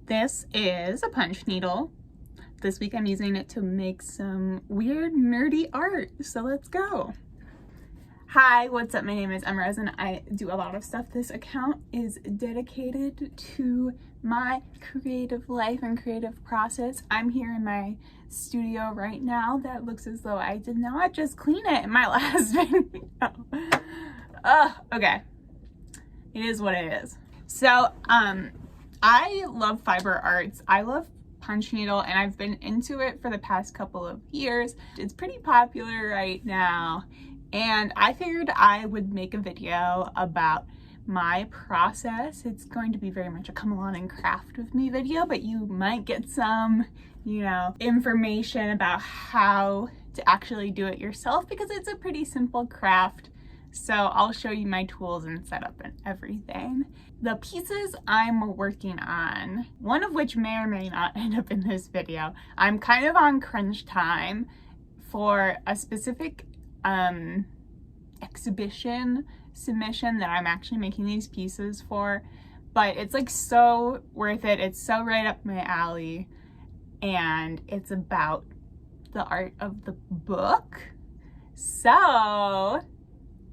This is a punch needle. This week I'm using it to make some weird nerdy art, so let's go. Hi, what's up? My name is Emrose and I do a lot of stuff. This account is dedicated to my creative life and creative process. I'm here in my studio right now that looks as though I did not just clean it in my last video. Okay. It is what it is. So, I love fiber arts. I love punch needle and I've been into it for the past couple of years. It's pretty popular right now and I figured I would make a video about my process. It's going to be very much a come along and craft with me video, but you might get some, information about how to actually do it yourself because it's a pretty simple craft. So I'll show you my tools and setup and everything. The pieces I'm working on, one of which may or may not end up in this video. I'm kind of on crunch time for a specific exhibition submission that I'm actually making these pieces for, but it's like so worth it. It's so right up my alley and it's about the art of the book. So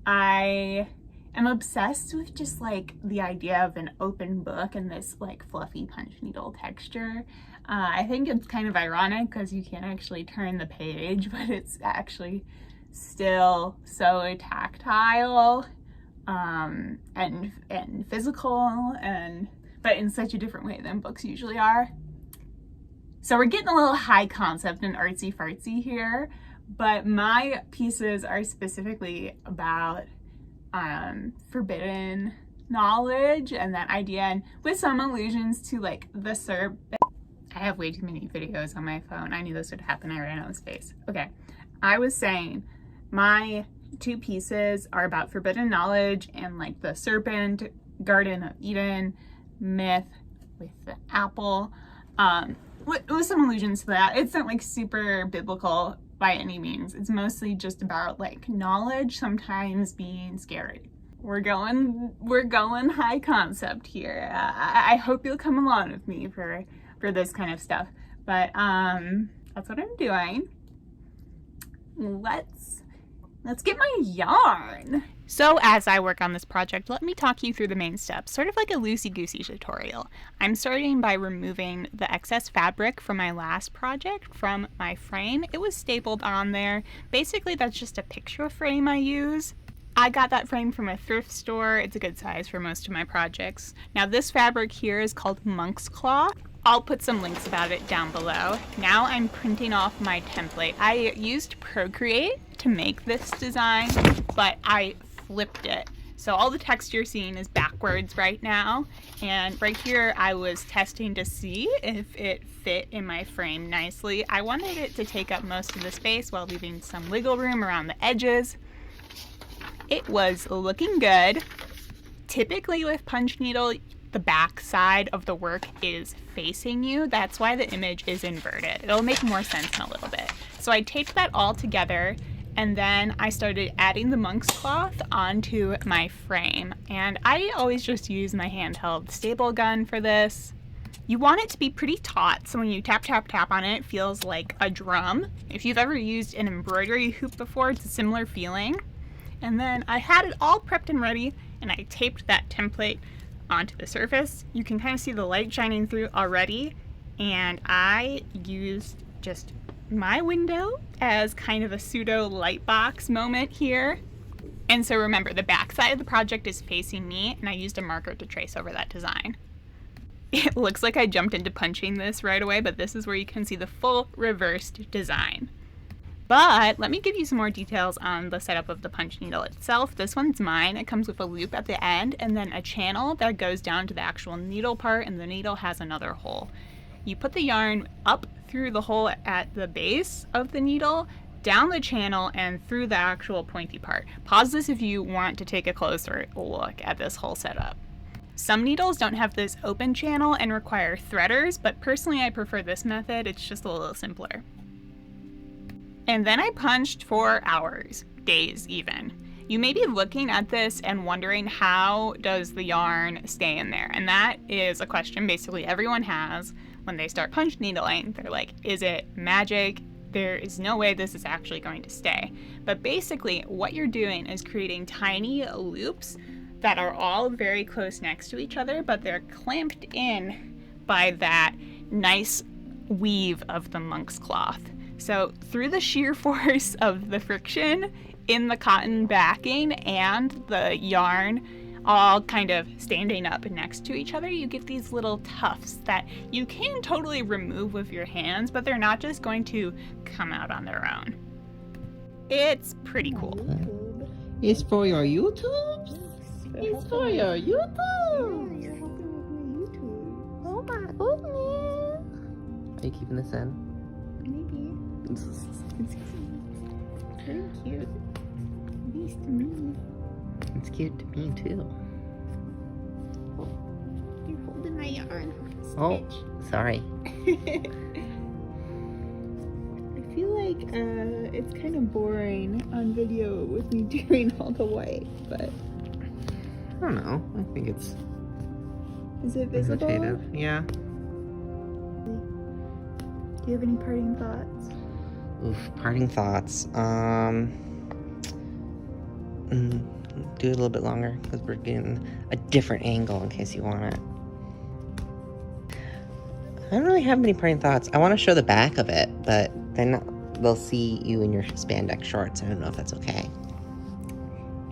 I am obsessed with just like the idea of an open book and this like fluffy punch needle texture. I think it's kind of ironic because you can't actually turn the page, but it's actually still so tactile and physical, but in such a different way than books usually are. So we're getting a little high concept and artsy fartsy here. But my pieces are specifically about forbidden knowledge and that idea, and with some allusions to like the serpent. I have way too many videos on my phone. I knew this would happen. I ran out of space. Okay, I was saying my two pieces are about forbidden knowledge and like the serpent, Garden of Eden myth with the apple, with some allusions to that. It's not like super biblical by any means. It's mostly just about like knowledge sometimes being scary. We're going high concept here. I hope you'll come along with me for this kind of stuff. But that's what I'm doing. Let's get my yarn. So as I work on this project, let me talk you through the main steps, sort of like a loosey-goosey tutorial. I'm starting by removing the excess fabric from my last project from my frame. It was stapled on there. Basically, that's just a picture frame I use. I got that frame from a thrift store. It's a good size for most of my projects. Now this fabric here is called monk's cloth. I'll put some links about it down below. Now I'm printing off my template. I used Procreate to make this design, but I flipped it. So all the text you're seeing is backwards right now. And right here, I was testing to see if it fit in my frame nicely. I wanted it to take up most of the space while leaving some wiggle room around the edges. It was looking good. Typically with punch needle, the back side of the work is facing you. That's why the image is inverted. It'll make more sense in a little bit. So I taped that all together and then I started adding the monk's cloth onto my frame. And I always just use my handheld staple gun for this. You want it to be pretty taut, so when you tap, tap, tap on it, it feels like a drum. If you've ever used an embroidery hoop before, it's a similar feeling. And then I had it all prepped and ready and I taped that template onto the surface. You can kind of see the light shining through already, and I used just my window as kind of a pseudo light box moment here. And so remember, the back side of the project is facing me and I used a marker to trace over that design. It looks like I jumped into punching this right away, but this is where you can see the full reversed design. But let me give you some more details on the setup of the punch needle itself. This one's mine. It comes with a loop at the end and then a channel that goes down to the actual needle part, and the needle has another hole. You put the yarn up through the hole at the base of the needle, down the channel, and through the actual pointy part. Pause this if you want to take a closer look at this whole setup. Some needles don't have this open channel and require threaders, but personally I prefer this method. It's just a little simpler. And then I punched for hours, days even. You may be looking at this and wondering, how does the yarn stay in there? And that is a question basically everyone has when they start punch needling. They're like, is it magic? There is no way this is actually going to stay. But basically what you're doing is creating tiny loops that are all very close next to each other, but they're clamped in by that nice weave of the monk's cloth. So through the sheer force of the friction in the cotton backing and the yarn all kind of standing up next to each other, you get these little tufts that you can totally remove with your hands, but they're not just going to come out on their own. It's pretty cool. It's for your YouTubes? It's for your YouTube! You're helping with my YouTube. Oh my goodness! Are you keeping this in? Maybe. It's very cute. At least to me. It's cute to me too. You're holding my yarn. Oh, sorry. I feel like it's kind of boring on video with me doing all the white, but I don't know. I think it's is it visible? imitative. Yeah. Do you have any parting thoughts? Oof, parting thoughts. Do it a little bit longer because we're getting a different angle in case you want it. I don't really have many parting thoughts. I want to show the back of it, but then they'll see you in your spandex shorts. I don't know if that's okay.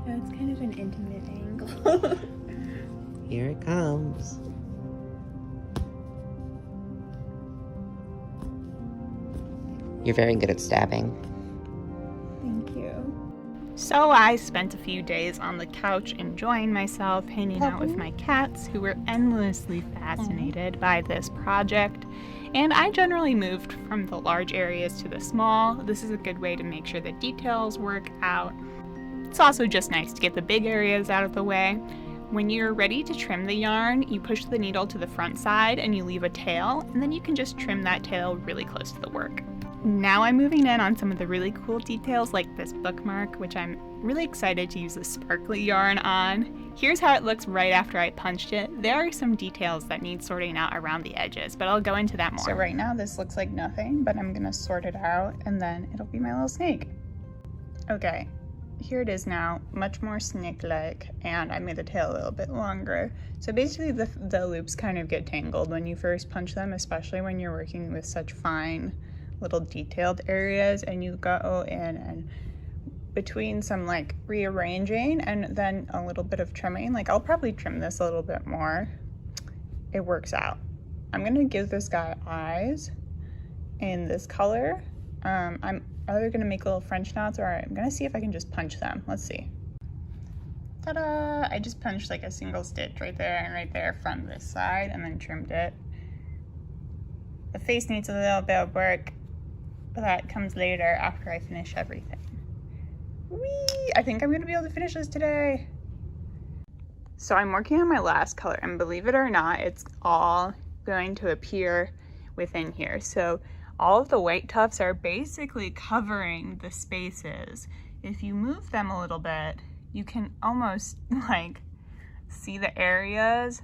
Yeah, it's kind of an intimate angle. Here it comes. You're very good at stabbing. Thank you. So I spent a few days on the couch enjoying myself, hanging out with my cats who were endlessly fascinated by this project. And I generally moved from the large areas to the small. This is a good way to make sure the details work out. It's also just nice to get the big areas out of the way. When you're ready to trim the yarn, you push the needle to the front side and you leave a tail, and then you can just trim that tail really close to the work. Now I'm moving in on some of the really cool details like this bookmark, which I'm really excited to use the sparkly yarn on. Here's how it looks right after I punched it. There are some details that need sorting out around the edges, but I'll go into that more. So right now this looks like nothing, but I'm gonna sort it out and then it'll be my little snake. Okay, here it is now, much more snake-like, and I made the tail a little bit longer. So basically the loops kind of get tangled when you first punch them, especially when you're working with such fine little detailed areas, and you go in and between some like rearranging and then a little bit of trimming, like I'll probably trim this a little bit more, it works out. I'm gonna give this guy eyes in this color. I'm either gonna make little French knots or I'm gonna see if I can just punch them. Let's see. Ta-da! I just punched like a single stitch right there and right there from this side and then trimmed it. The face needs a little bit of work, but that comes later after I finish everything. Whee! I think I'm gonna be able to finish this today. So I'm working on my last color, and believe it or not, it's all going to appear within here. So all of the white tufts are basically covering the spaces. If you move them a little bit, you can almost like see the areas,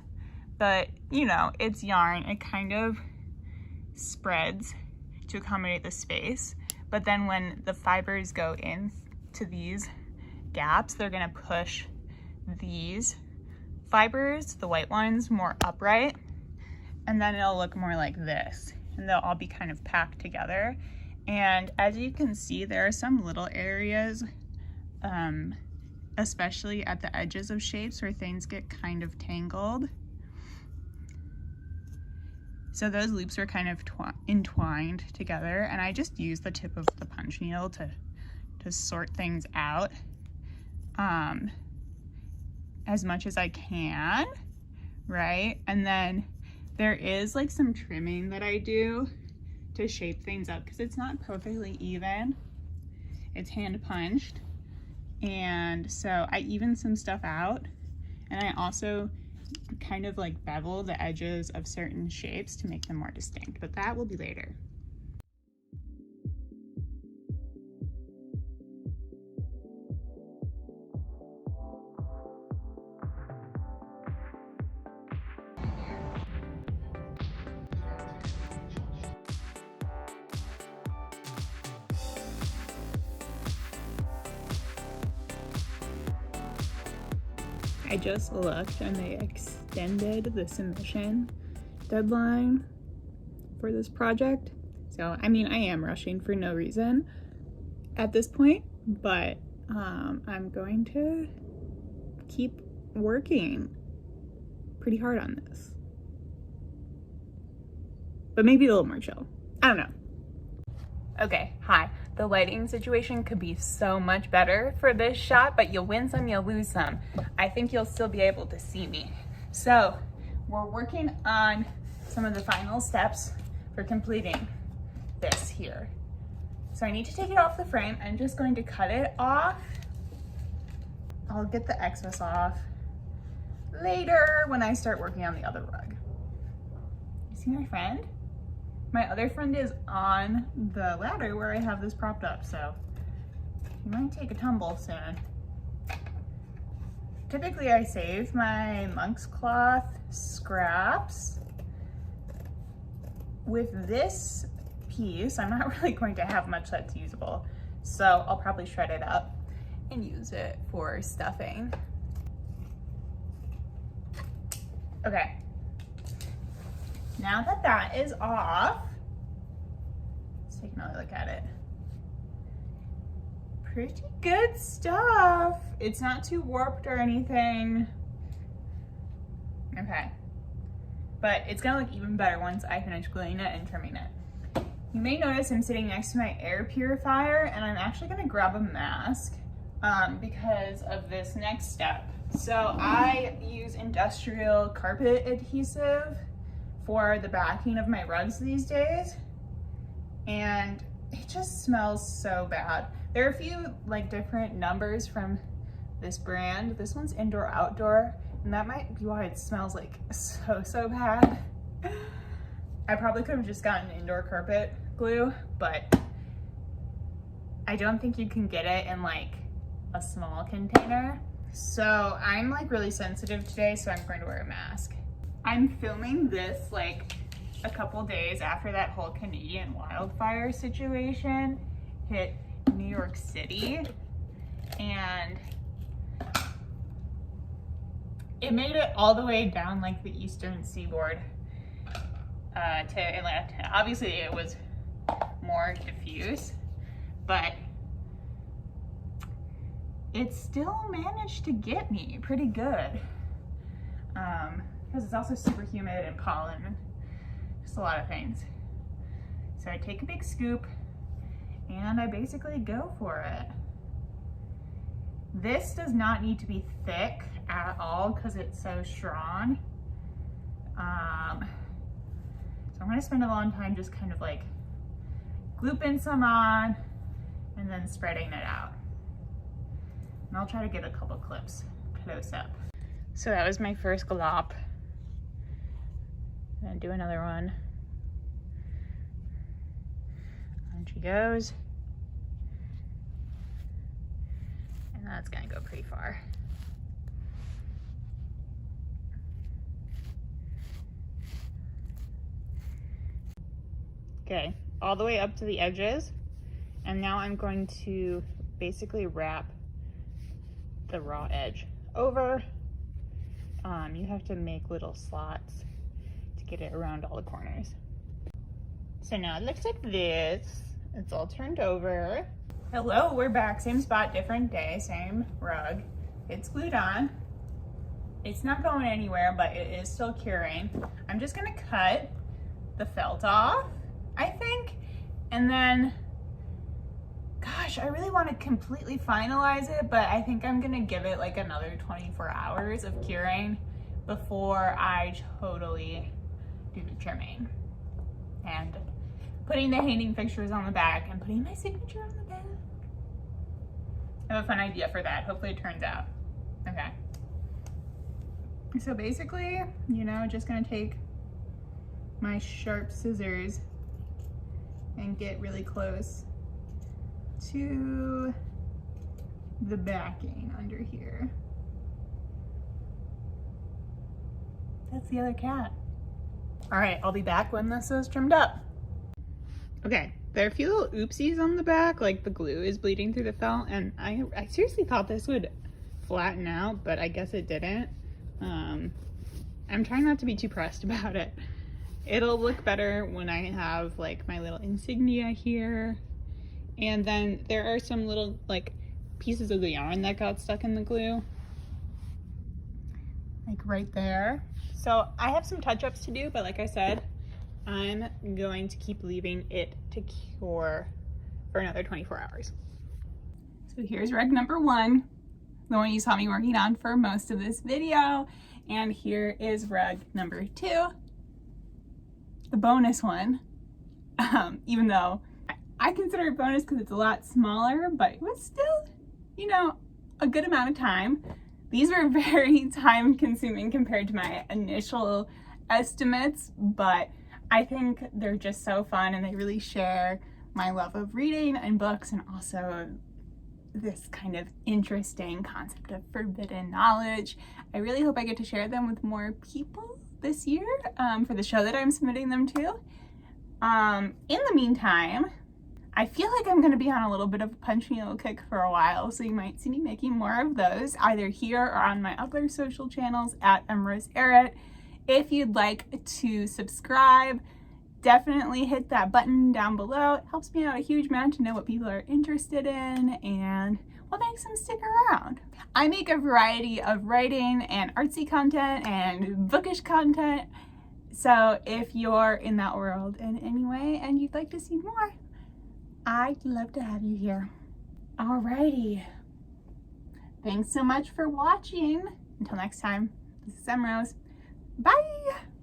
but you know, it's yarn, it kind of spreads to accommodate the space, but then when the fibers go in to these gaps, they're gonna push these fibers, the white ones, more upright, and then it'll look more like this, and they'll all be kind of packed together. And as you can see, there are some little areas, especially at the edges of shapes where things get kind of tangled. So those loops are kind of entwined together, and I just use the tip of the punch needle to sort things out as much as I can, right? And then there is like some trimming that I do to shape things up because it's not perfectly even. It's hand punched, and so I even some stuff out, and I also kind of like bevel the edges of certain shapes to make them more distinct, but that will be later. I just looked and they extended the submission deadline for this project. So, I mean, I am rushing for no reason at this point, but I'm going to keep working pretty hard on this. But maybe a little more chill. I don't know. Okay, hi. The lighting situation could be so much better for this shot, but you'll win some, you'll lose some. I think you'll still be able to see me. So, we're working on some of the final steps for completing this here. So I need to take it off the frame. I'm just going to cut it off. I'll get the excess off later when I start working on the other rug. You see my friend? My other friend is on the ladder where I have this propped up, so he might take a tumble soon. Typically I save my monk's cloth scraps. With this piece, I'm not really going to have much that's usable, so I'll probably shred it up and use it for stuffing. Okay, now that that is off, let's take another look at it. Pretty good stuff. It's not too warped or anything. Okay, but it's gonna look even better once I finish gluing it and trimming it. You may notice I'm sitting next to my air purifier, and I'm actually gonna grab a mask because of this next step. So I use industrial carpet adhesive for the backing of my rugs these days, and it just smells so bad. There are a few like different numbers from this brand. This one's indoor outdoor, and that might be why it smells like so bad. I probably could have just gotten indoor carpet glue, but I don't think you can get it in like a small container. So I'm like really sensitive today, so I'm going to wear a mask. I'm filming this like a couple days after that whole Canadian wildfire situation hit New York City, and it made it all the way down like the eastern seaboard to Atlanta. Obviously it was more diffuse, but it still managed to get me pretty good because it's also super humid and pollen and just a lot of things. So I take a big scoop and I basically go for it. This does not need to be thick at all because it's so strong. So I'm gonna spend a long time just kind of like glooping some on and then spreading it out. And I'll try to get a couple clips close up. So that was my first glop. I'm gonna do another one. On she goes. And that's gonna go pretty far. Okay, all the way up to the edges. And now I'm going to basically wrap the raw edge over. You have to make little slots to get it around all the corners. So now it looks like this. It's all turned over. Hello, we're back. Same spot, different day, same rug. It's glued on. It's not going anywhere, but it is still curing. I'm just gonna cut the felt off, I think, and then, gosh, I really want to completely finalize it, but I think I'm gonna give it like another 24 hours of curing before I totally do the trimming and putting the hanging fixtures on the back and putting my signature on the back. I have a fun idea for that. Hopefully it turns out. Okay. So basically, you know, just gonna take my sharp scissors and get really close to the backing under here. That's the other cat. All right, I'll be back when this is trimmed up. Okay, there are a few little oopsies on the back, like the glue is bleeding through the felt, and I seriously thought this would flatten out, but I guess it didn't. I'm trying not to be too pressed about it. It'll look better when I have like my little insignia here. And then there are some little like pieces of the yarn that got stuck in the glue. Like right there. So I have some touch-ups to do, but like I said, I'm going to keep leaving it to cure for another 24 hours. So here's reg number 1, the one you saw me working on for most of this video. And here is reg number 2, the bonus one. Even though I consider it bonus because it's a lot smaller, but it was still, you know, a good amount of time. These were very time consuming compared to my initial estimates, but I think they're just so fun and they really share my love of reading and books, and also this kind of interesting concept of forbidden knowledge. I really hope I get to share them with more people this year for the show that I'm submitting them to. In the meantime, I feel like I'm going to be on a little bit of a punch meal kick for a while, so you might see me making more of those either here or on my other social channels at @mrosearrett. If you'd like to subscribe, definitely hit that button down below. It helps me out a huge amount to know what people are interested in and what makes them stick around. I make a variety of writing and artsy content and bookish content, so if you're in that world in any way and you'd like to see more, I'd love to have you here. Alrighty. Thanks so much for watching. Until next time, this is Rose. Bye!